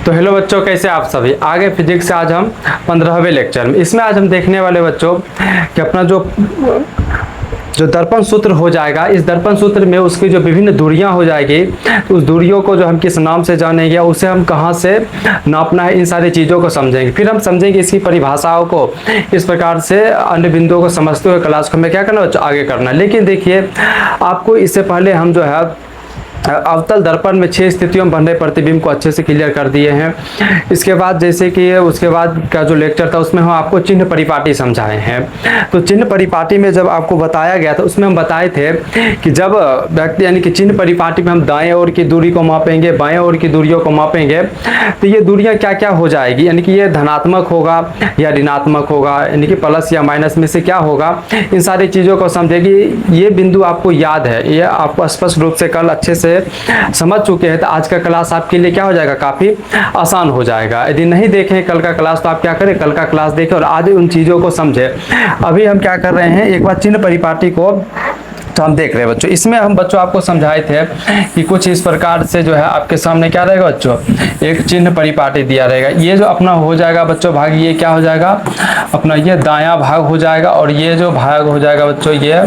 तो हेलो बच्चों, कैसे आप सभी। आगे फिजिक्स से आज हम 15वें लेक्चर में, इसमें आज हम देखने वाले बच्चों कि अपना जो दर्पण सूत्र हो जाएगा, इस दर्पण सूत्र में उसकी जो विभिन्न दूरियां हो जाएगी, तो उस दूरियों को जो हम किस नाम से जानेंगे, उसे हम कहाँ से नापना है, इन सारी चीज़ों को समझेंगे। फिर हम समझेंगे इसकी परिभाषाओं को। इस प्रकार से अन्य बिंदुओं को समझते हुए क्लास को हमें क्या करना है, आगे करना है। लेकिन देखिए, आपको इससे पहले हम जो है अवतल दर्पण में 6 स्थितियों में बन रहे प्रतिबिंब को अच्छे से क्लियर कर दिए हैं। इसके बाद जैसे कि उसके बाद का जो लेक्चर था उसमें हम आपको चिन्ह परिपाटी समझाए हैं। तो चिन्ह परिपाटी में जब आपको बताया गया था, उसमें हम बताए थे कि जब व्यक्ति यानी कि चिन्ह परिपाटी में हम दाएं ओर की दूरी को मापेंगे, बाएं ओर की दूरियों को मापेंगे, तो ये दूरियाँ क्या क्या हो जाएगी, यानी कि ये धनात्मक होगा या ऋणात्मक होगा, यानी कि प्लस या माइनस में से क्या होगा, इन सारी चीज़ों को समझेगी। ये बिंदु आपको याद है, ये आपको स्पष्ट रूप से कल अच्छे से समझ चुके हैं, तो आज का क्लास आपके लिए क्या हो जाएगा, काफ़ी आसान हो जाएगा। यदि नहीं देखें कल का क्लास तो आप क्या करें, कल का क्लास देखें और आज उन चीज़ों को समझें। अभी हम क्या कर रहे हैं, एक बार चिन्ह परिपाटी को तो हम देख रहे हैं बच्चों। इसमें हम बच्चों आपको समझाए थे कि कुछ इस प्रकार से जो है आपके सामने क्या रहेगा बच्चों, एक चिन्ह परिपाटी दिया रहेगा। ये जो अपना हो जाएगा बच्चों भाग, ये क्या हो जाएगा अपना, ये दायां भाग हो जाएगा, और ये जो भाग हो जाएगा बच्चों, ये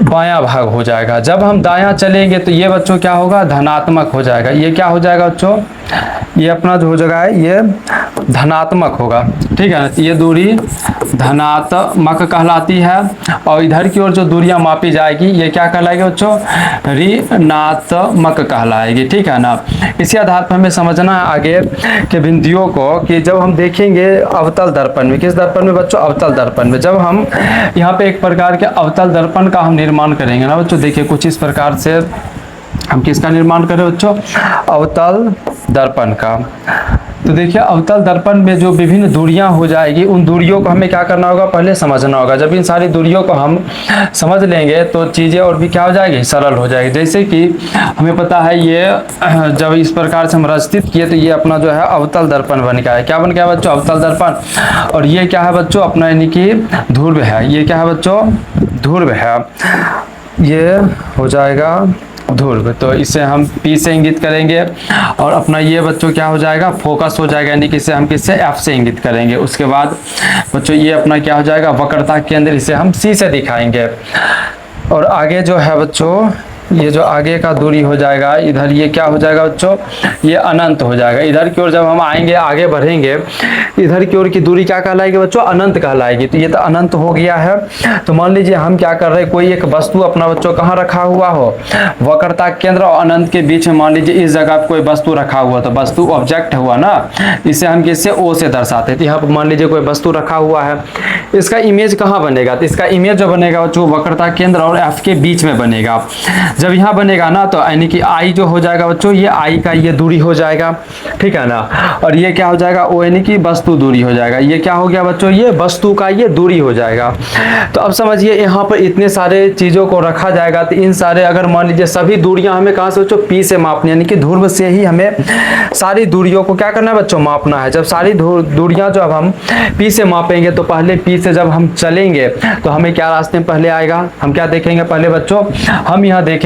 बायां भाग हो जाएगा। जब हम दायां चलेंगे तो ये बच्चों क्या होगा, धनात्मक हो जाएगा। ये क्या हो जाएगा बच्चों, ये अपना जो हो जाएगा ये धनात्मक होगा, ठीक है ना। ये दूरी धनात्मक कहलाती है, और इधर की ओर जो दूरियां मापी जाएगी ये क्या कहलाएगी बच्चों, ऋणात्मक कहलाएगी, ठीक है ना। इसी आधार पर हमें समझना है आगे के बिंदुओं को कि जब हम देखेंगे अवतल दर्पण में, किस दर्पण में बच्चों, अवतल दर्पण में, जब हम यहाँ पे एक प्रकार के अवतल दर्पण का हम निर्माण करेंगे ना बच्चों। देखिए कुछ इस प्रकार से हम किसका निर्माण करें बच्चों, अवतल दर्पण का। तो देखिए अवतल दर्पण में जो विभिन्न दूरियां हो जाएगी, उन दूरियों को हमें क्या करना होगा, पहले समझना होगा। जब इन सारी दूरियों को हम समझ लेंगे तो चीज़ें और भी क्या हो जाएगी, सरल हो जाएगी। जैसे कि हमें पता है ये जब इस प्रकार से हम रचित किए तो ये अपना जो है अवतल दर्पण बन गया है। क्या बन गया बच्चों, अवतल दर्पण। और ये क्या है बच्चों, अपना यानी कि ध्रुव है। ये क्या है बच्चों, ध्रुव है। ये हो जाएगा ध्रुव, तो इसे हम P से इंगित करेंगे, और अपना ये बच्चों क्या हो जाएगा, फोकस हो जाएगा, यानी कि इसे हम किससे, F से इंगित करेंगे। उसके बाद बच्चों ये अपना क्या हो जाएगा, वक्रता केंद्र, इसे हम C से दिखाएंगे। और आगे जो है बच्चों, ये जो आगे का दूरी हो जाएगा, इधर ये क्या हो जाएगा बच्चों, ये अनंत हो जाएगा। इधर की ओर जब हम आएंगे, आगे बढ़ेंगे, इधर की ओर की दूरी क्या कहलाएगी बच्चों, अनंत कहलाएगी। तो ये तो अनंत हो गया है। तो मान लीजिए हम क्या कर रहे हैं, कोई एक वस्तु अपना बच्चों कहाँ रखा हुआ हो, वक्रता केंद्र और अनंत के बीच में। मान लीजिए इस जगह पर कोई वस्तु रखा हुआ, तो वस्तु ऑब्जेक्ट हुआ ना, इसे हम किससे, O से दर्शाते हैं। तो यहाँ पर मान लीजिए कोई वस्तु रखा हुआ है, इसका इमेज कहाँ बनेगा, तो इसका इमेज जो बनेगा बच्चों वक्रता केंद्र और F के बीच में बनेगा। जब यहाँ बनेगा ना, तो यानी कि I जो हो जाएगा बच्चों, ये I का ये दूरी हो जाएगा, ठीक है ना। और ये क्या हो जाएगा, O यानी कि वस्तु दूरी हो जाएगा। ये क्या हो गया बच्चों, ये वस्तु का ये दूरी हो जाएगा। तो अब समझिए यहाँ पर इतने सारे चीज़ों को रखा जाएगा, तो इन सारे अगर मान लीजिए सभी दूरियां हमें कहाँ से बच्चों, P से मापनी, यानी कि ध्रुव से ही हमें सारी दूरियों को क्या करना है बच्चों, मापना है। जब सारी दूरियां जब हम P से मापेंगे, तो पहले P से जब हम चलेंगे तो हमें क्या रास्ते में पहले आएगा, हम क्या देखेंगे पहले बच्चों, हम यहाँ देखेंगे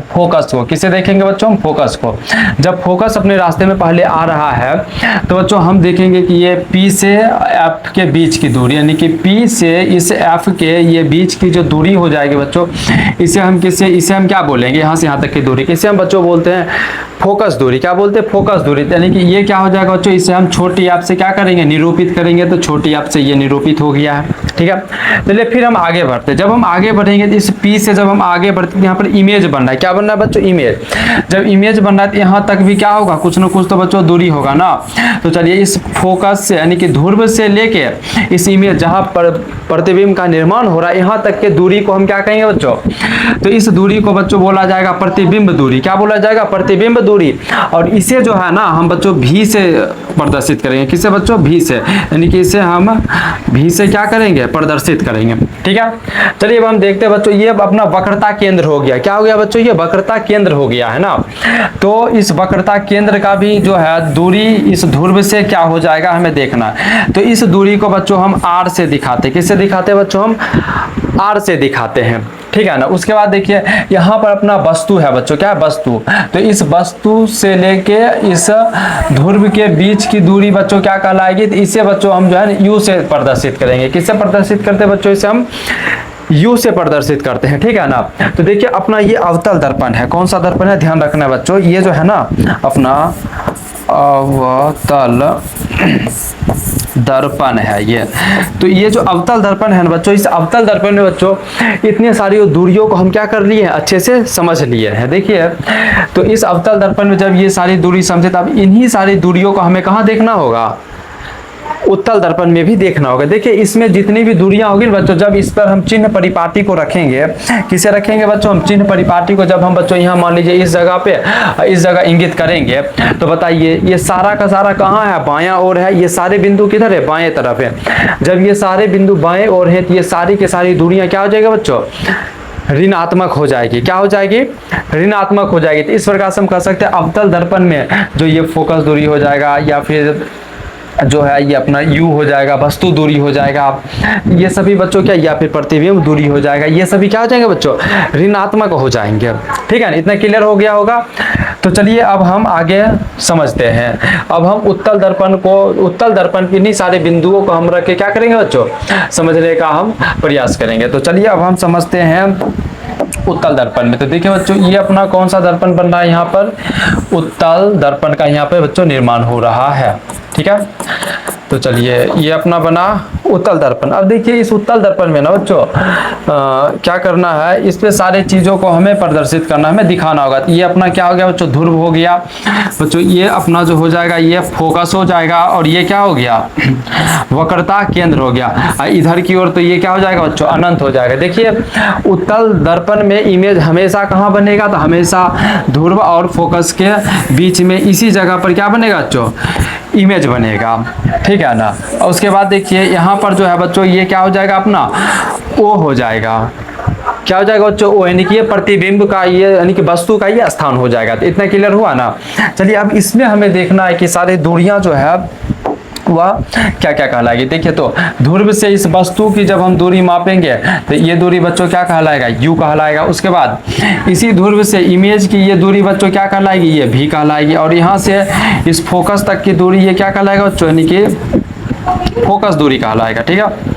फोकस को। किसे देखेंगे बच्चों, हम फोकस को। जब फोकस अपने रास्ते में पहले आ रहा है तो बच्चों हम देखेंगे कि ये P से F के बीच की दूरी, यानी कि P से इस F के ये बीच की जो दूरी हो जाएगी बच्चों, इसे हम किससे, इसे हम क्या बोलेंगे, यहाँ से यहाँ तक की दूरी किसे हम बच्चों बोलते हैं, फोकस दूरी। क्या बोलते हैं, फोकस दूरी। यानी कि ये क्या हो जाएगा बच्चों, इसे हम छोटी आप से क्या करेंगे, निरूपित करेंगे। तो छोटी आप से ये निरूपित हो गया है, ठीक है। चलिए फिर हम आगे बढ़ते। जब हम आगे बढ़ेंगे तो इस P से जब हम आगे बढ़ते, यहाँ पर इमेज बन रहा है। क्या बन रहा है बच्चों, इमेज। जब इमेज बन रहा है तो यहाँ तक भी क्या होगा, कुछ ना कुछ तो बच्चों दूरी होगा ना। तो चलिए इस फोकस से यानी कि ध्रुव से लेके इस इमेज जहाँ पर प्रतिबिंब का निर्माण हो रहा है, यहाँ तक के दूरी को हम क्या कहेंगे बच्चों, तो इस दूरी को बच्चों बोला जाएगा प्रतिबिंब दूरी। क्या बोला जाएगा, प्रतिबिंब दूरी। और इसे जो है ना हम बच्चों V से प्रदर्शित करेंगे। किसे बच्चों, V से, यानी कि इसे हम V से क्या करेंगे, प्रदर्शित करेंगे, ठीक है। चलिए अब हम देखते हैं बच्चों, ये अपना वक्रता केंद्र हो गया। क्या हो गया बच्चों, ये वक्रता केंद्र हो गया है ना। तो इस वक्रता केंद्र का भी जो है दूरी इस ध्रुव से क्या हो जाएगा, हमें देखना है। तो इस दूरी को बच्चों हम R से दिखाते हैं। किससे दिखाते हैं बच्चों, हम R से दिखाते हैं, ठीक है ना। उसके बाद देखिए यहाँ पर अपना वस्तु है बच्चों, क्या है, वस्तु। तो इस वस्तु वस्तु से लेके इस ध्रुव के बीच की दूरी बच्चों क्या कहलाएगी, तो इसे बच्चों हम जो है यू से प्रदर्शित करेंगे। किससे प्रदर्शित करते हैं बच्चों, इसे हम यू से प्रदर्शित करते हैं, ठीक है ना। तो देखिए अपना ये अवतल दर्पण है, कौन सा दर्पण है, ध्यान रखना है बच्चों, ये जो है ना अपना अवतल दर्पण है ये। तो ये जो अवतल दर्पण है ना बच्चों, इस अवतल दर्पण में बच्चों इतनी सारी दूरियों को हम क्या कर लिए हैं, अच्छे से समझ लिए हैं। देखिए तो इस अवतल दर्पण में जब ये सारी दूरी समझे, तब इन्हीं सारी दूरियों को हमें कहाँ देखना होगा, उत्तल दर्पण में भी देखना होगा। देखिए इसमें जितनी भी दूरियां होगी बच्चों, जब इस पर हम चिन्ह परिपाटी को रखेंगे, किसे रखेंगे बच्चों, हम चिन्ह परिपाटी को जब हम बच्चों यहाँ मान लीजिए इस जगह पे इस जगह इंगित करेंगे, तो बताइए ये सारा का सारा कहाँ है, बायां ओर है, ये सारे बिंदु किधर है, बाएं तरफ है। जब ये सारे बिंदु बाएं ओर है, तो ये सारी की सारी दूरियां क्या हो जाएगा बच्चों, ऋणात्मक हो जाएगी। क्या हो जाएगी, ऋणात्मक हो जाएगी। तो इस प्रकार से हम कह सकते हैं अवतल दर्पण में जो ये फोकस दूरी हो जाएगा, या फिर जो है ये अपना u हो जाएगा, वस्तु दूरी हो जाएगा, ये सभी बच्चों क्या, या फिर प्रतिबिंब दूरी हो जाएगा, ये सभी क्या हो जाएंगे बच्चों, ऋणात्मक हो जाएंगे। ठीक है ना, इतना क्लियर हो गया होगा। तो चलिए अब हम आगे समझते हैं। अब हम उत्तल दर्पण की इन्हीं सारे बिंदुओं को हम रख के क्या करेंगे बच्चों, समझने का हम प्रयास करेंगे। तो चलिए अब हम समझते हैं उत्तल दर्पण में। तो देखिए बच्चों ये अपना कौन सा दर्पण बन रहा है, यहाँ पर उत्तल दर्पण का यहाँ पे बच्चों निर्माण हो रहा है। ठीक है, तो चलिए ये अपना बना उत्तल दर्पण। अब देखिए इस उत्तल दर्पण में ना बच्चों क्या करना है, इस पे सारे चीज़ों को हमें प्रदर्शित करना, हमें दिखाना होगा। तो ये अपना क्या हो गया बच्चों, ध्रुव हो गया बच्चों, ये अपना जो हो जाएगा ये फोकस हो जाएगा, और ये क्या हो गया, वक्रता केंद्र हो गया। इधर की ओर तो ये क्या हो जाएगा बच्चों, अनंत हो जाएगा। देखिए उत्तल दर्पण में इमेज हमेशा कहाँ बनेगा, तो हमेशा ध्रुव और फोकस के बीच में इसी जगह पर क्या बनेगा बच्चों, इमेज बनेगा। ठीक है ना। और उसके बाद देखिए यहाँ पर जो है बच्चों ये क्या हो जाएगा, अपना ओ हो जाएगा। क्या हो जाएगा बच्चों, ओ, यानी कि ये प्रतिबिंब का, ये यानी कि वस्तु का ये स्थान हो जाएगा। तो इतना क्लियर हुआ ना। चलिए अब इसमें हमें देखना है कि सारी दूरियां जो है वह क्या क्या कहलाएगी। देखिए तो ध्रुव से इस वस्तु की जब हम दूरी मापेंगे, तो ये दूरी बच्चों क्या कहलाएगा, यू कहलाएगा। उसके बाद इसी ध्रुव से इमेज की ये दूरी बच्चों क्या कहलाएगी, ये भी कहलाएगी। और यहाँ से इस फोकस तक की दूरी ये क्या कहलाएगा बच्चों, यानी कि फोकस दूरी कहलाएगा। ठीक है।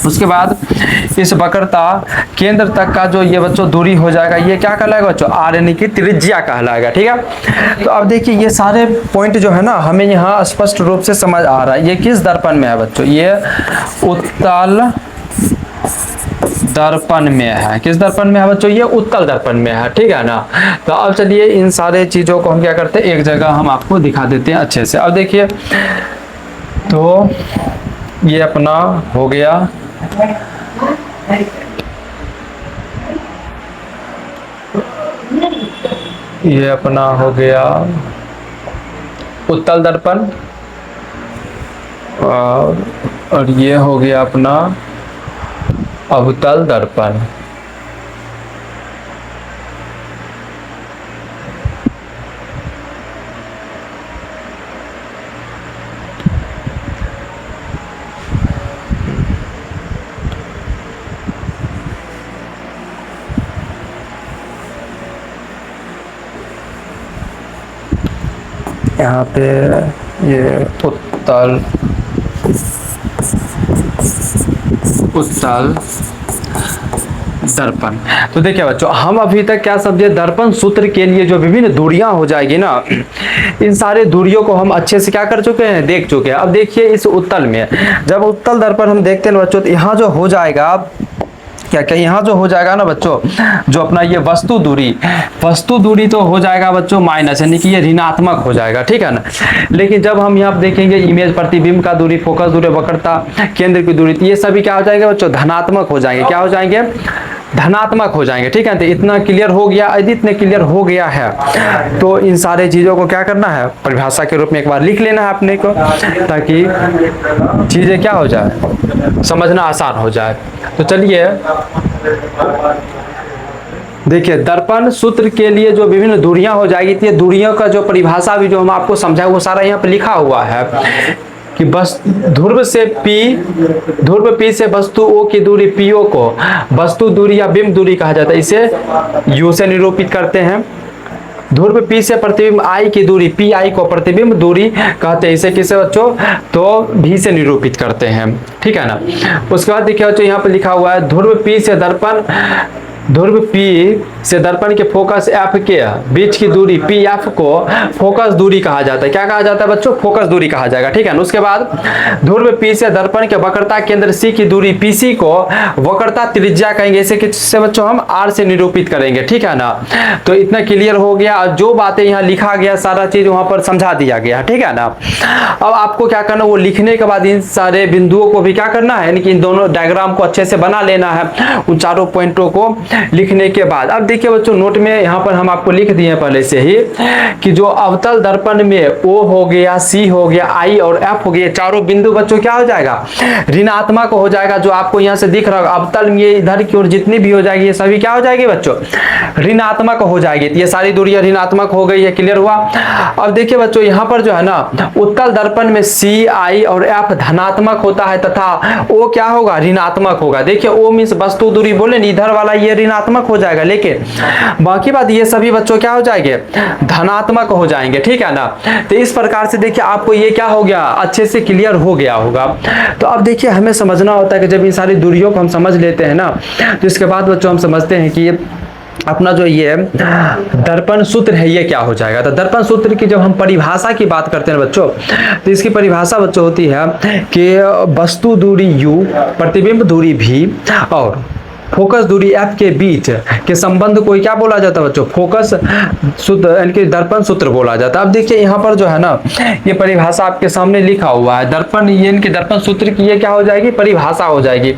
उसके बाद इस वक्रता केंद्र तक का जो ये बच्चों दूरी हो जाएगा, ये क्या कहलाएगा बच्चों, आर यानी कि त्रिज्या कहलाएगा। ठीक है। तो अब देखिए ये सारे पॉइंट जो है ना हमें यहाँ स्पष्ट रूप से समझ आ रहा है। ये किस दर्पण में है बच्चों, ये उत्तल दर्पण में है। किस दर्पण में है बच्चों, ये उत्तल दर्पण में है। ठीक है ना। तो अब चलिए इन सारे चीजों को हम क्या करते हैं, एक जगह हम आपको दिखा देते हैं अच्छे से। अब देखिए तो ये अपना हो गया ये अपना हो गया उत्तल दर्पण, और ये हो गया अपना अवतल दर्पण। यहाँ पे ये उत्तल दर्पण। तो देखिए बच्चों हम अभी तक क्या समझे, दर्पण सूत्र के लिए जो विभिन्न दूरियां हो जाएगी ना, इन सारे दूरियों को हम अच्छे से क्या कर चुके हैं, देख चुके हैं। अब देखिए इस उत्तल में जब उत्तल दर्पण हम देखते हैं बच्चों, तो यहाँ जो हो जाएगा क्या क्या, यहाँ जो हो जाएगा ना बच्चों, जो अपना ये वस्तु दूरी तो हो जाएगा बच्चों माइनस, यानी कि ये ऋणात्मक हो जाएगा। ठीक है ना। लेकिन जब हम यहाँ देखेंगे इमेज प्रतिबिंब का दूरी, फोकस दूरी, वक्रता केंद्र की दूरी, ये सभी क्या हो जाएंगे बच्चों, धनात्मक हो जाएंगे। क्या हो जाएंगे, धनात्मक हो जाएंगे। ठीक है। तो इतना क्लियर हो गया। यदि इतने क्लियर हो गया है तो इन सारे चीजों को क्या करना है, परिभाषा के रूप में एक बार लिख लेना है अपने को, ताकि चीजें क्या हो जाए, समझना आसान हो जाए। तो चलिए देखिए दर्पण सूत्र के लिए जो विभिन्न दूरियां हो जाएगी, ये दूरियों का जो परिभाषा भी जो हम आपको समझाए वो सारा यहाँ पे लिखा हुआ है कि बस ध्रुव P से वस्तु O की दूरी PO को वस्तु दूरी या बिंब दूरी कहा जाता है। इसे U से निरूपित करते हैं। ध्रुव P से प्रतिबिंब I की दूरी PI को प्रतिबिंब दूरी कहते हैं। इसे किसे बच्चों, तो V से निरूपित करते हैं, ठीक है ना। उसके बाद देखिए बच्चों यहाँ पे लिखा हुआ है ध्रुव P से दर्पण के फोकस F के बीच की दूरी PF को फोकस दूरी कहा जाता है। क्या कहा जाता है बच्चों, फोकस दूरी कहा जाएगा, ठीक है ना। उसके बाद ध्रुव P से दर्पण के वक्रता केंद्र C की दूरी PC को वक्रता त्रिज्या कहेंगे। इसे किससे बच्चों, हम R से निरूपित करेंगे, ठीक है ना। तो इतना क्लियर हो गया। जो बातें यहाँ लिखा गया सारा चीज वहां पर समझा दिया गया, ठीक है ना। अब आपको क्या करना, वो लिखने के बाद इन सारे बिंदुओं को भी क्या करना है, यानी कि इन दोनों डायग्राम को अच्छे से बना लेना है, उन चारों पॉइंटों को लिखने के बाद। अब देखिए बच्चों नोट में यहाँ पर हम आपको लिख दिए पहले से ही कि जो अवतल दर्पण में O हो गया, C हो गया, I और F हो गया, चारों बिंदु बच्चों क्या हो जाएगा, ऋणात्मक हो जाएगा। जो आपको यहाँ से दिख रहा होगा अवतल में इधर की ओर जितनी भी हो जाएगी ये सभी क्या हो जाएगी बच्चों, ऋणात्मक हो जाएगी। तो ये सारी दूरियां ऋणात्मक हो गई है, क्लियर हुआ। अब देखिए बच्चों यहाँ पर जो है ना उत्तल दर्पण में C, I और F धनात्मक होता है तथा O क्या होगा, ऋणात्मक होगा। देखिए O मीन्स वस्तु दूरी बोले नहीं, इधर वाला ये ऋणात्मक हो जाएगा, लेकिन बाकी बात ये सभी बच्चों क्या हो जाएंगे, धनात्मक हो जाएंगे, ठीक है ना। तो इस प्रकार से देखिए आपको ये क्या हो गया, अच्छे से क्लियर हो गया होगा। तो अब देखिए हमें समझना होता है कि जब इन सारी दूरियों को हम समझ लेते हैं ना, तो इसके बाद बच्चों हम समझते हैं कि अपना जो ये दर्पण सूत्र है ये क्या हो जाएगा। तो दर्पण सूत्र की जब हम परिभाषा की बात करते हैं बच्चों, तो इसकी परिभाषा बच्चों होती है कि वस्तु दूरी U, प्रतिबिंब दूरी V और फोकस दूरी F के बीच के संबंध को क्या बोला जाता है बच्चों, फोकस सूत्र यानी कि दर्पण सूत्र बोला जाता है। अब देखिए यहाँ पर जो है ना ये परिभाषा आपके सामने लिखा हुआ है, दर्पण यानी कि दर्पण सूत्र की ये क्या हो जाएगी, परिभाषा हो जाएगी।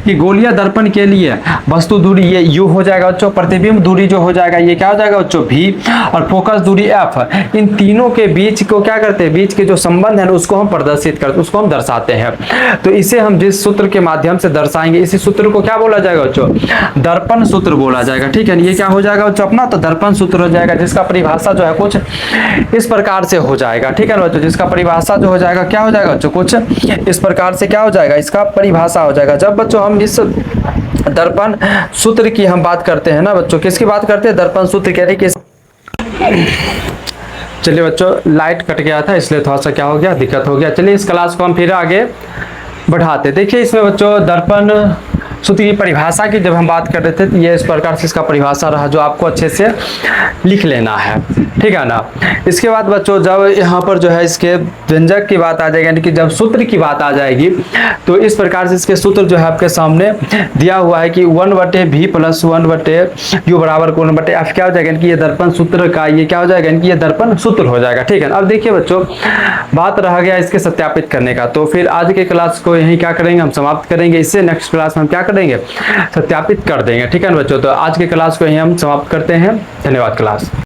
कि गोलीय दर्पण के लिए वस्तु दूरी ये U हो जाएगा बच्चों, प्रतिबिंब दूरी जो हो जाएगा ये क्या हो जाएगा बच्चों V, और फोकस दूरी F, इन तीनों के बीच को क्या करते हैं, बीच के जो संबंध है उसको हम प्रदर्शित करते, उसको हम दर्शाते हैं। तो इसे हम जिस सूत्र के माध्यम से दर्शाएंगे इसी सूत्र को क्या बोला जाएगा बच्चों, दर्पण सूत्र बोला जाएगा, ठीक है। ये क्या हो जाएगा बच्चों अपना, तो दर्पण सूत्र हो जाएगा, जिसका परिभाषा जो है कुछ इस प्रकार से हो जाएगा, ठीक है ना बच्चों। जिसका परिभाषा जो हो जाएगा क्या हो जाएगा बच्चों, कुछ इस प्रकार से क्या हो जाएगा, इसका परिभाषा हो जाएगा। जब बच्चों हम इस दर्पण सूत्र की हम बात करते हैं ना बच्चों, किसकी बात करते हैं, दर्पण सूत्र कह रहे कि चलिए बच्चों लाइट कट गया था इसलिए थोड़ा सा क्या हो गया, दिक्कत हो गया। चलिए इस क्लास को हम फिर आगे बढ़ाते। देखिए इसमें बच्चों दर्पण सूत्र की परिभाषा की जब हम बात कर रहे थे तो ये इस प्रकार से इसका परिभाषा रहा, जो आपको अच्छे से लिख लेना है, ठीक है ना। इसके बाद बच्चों जब यहाँ पर जो है इसके व्यंजक की बात आ जाएगी, यानी कि जब सूत्र की बात आ जाएगी, तो इस प्रकार से इसके सूत्र जो है आपके सामने दिया हुआ है कि 1/V + 1/U बराबर 1/F क्या हो जाएगा, यानी कि ये दर्पण सूत्र का ये क्या हो जाएगा, यानी कि ये दर्पण सूत्र हो जाएगा, ठीक है। अब देखिए बच्चों बात रह गया इसके सत्यापित करने का, तो फिर आज के क्लास को यही क्या करेंगे, हम समाप्त करेंगे। इससे नेक्स्ट क्लास में हम क्या करेंगे, सत्यापित कर देंगे, ठीक है ना बच्चों। तो आज के क्लास को यही हम समाप्त करते हैं। धन्यवाद क्लास।